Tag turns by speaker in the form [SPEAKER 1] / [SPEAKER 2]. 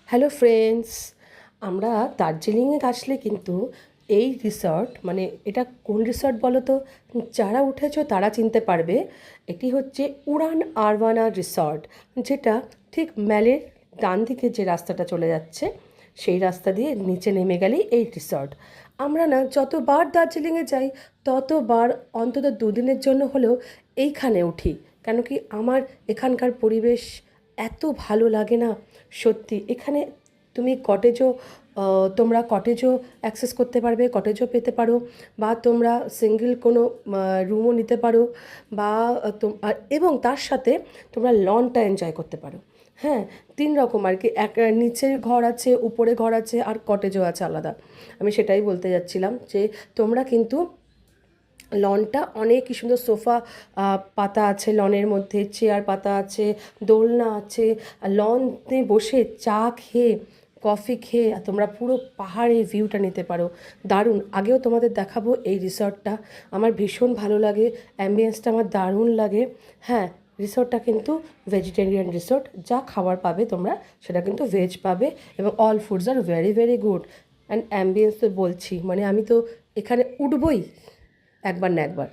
[SPEAKER 1] Hello friends, আমরা দার্জিলিংয়ে আসলে কিন্তু এই রিসর্ট, মানে এটা কোন রিসর্ট বলো তো? যারা উঠেছো তারা চিনতে পারবে। এটি হচ্ছে উড়ান আরবানা রিসর্ট, যেটা ঠিক ম্যালের ডান দিকে যে রাস্তাটা চলে যাচ্ছে সেই রাস্তা দিয়ে নিচে নেমে গেলেই এই রিসর্ট। আমরা না যতবার দার্জিলিংয়ে যাই ততবার অন্তত দুদিনের জন্য হলেও এইখানে উঠি। কেন কি আমার এখানকার পরিবেশ এত ভালো লাগে না, সত্যি। এখানে তুমি তোমরা কটেজও অ্যাক্সেস করতে পারবে, কটেজও পেতে পারো, বা তোমরা সিঙ্গেল কোনো রুমও নিতে পারো, বা এবং তার সাথে তোমরা লনটা এনজয় করতে পারো। হ্যাঁ, তিন রকম আর কি, নিচের ঘর আছে, উপরে ঘর আছে, আর কটেজও আছে আলাদা। আমি সেটাই বলতে যাচ্ছিলাম যে তোমরা কিন্তু লনটা অনেক কি সুন্দর সোফা পাতা আছে, লনের মধ্যে চেয়ার পাতা আছে, দোলনা আছে, আর লনে বসে চা খেয়ে, কফি খেয়ে তোমরা পুরো পাহাড়ের ভিউটা নিতে পারো। দারুণ। আগেও তোমাদের দেখাবো এই রিসর্টটা। আমার ভীষণ ভালো লাগে, অ্যাম্বিয়েন্সটা আমার দারুণ লাগে। হ্যাঁ, রিসর্টটা কিন্তু ভেজিটেরিয়ান রিসর্ট, যা খাবার পাবে তোমরা সেটা কিন্তু ভেজ পাবে, এবং all foods are very very good. And ambience তো বলছি, মানে আমি তো এখানে উঠবই একবার না একবার।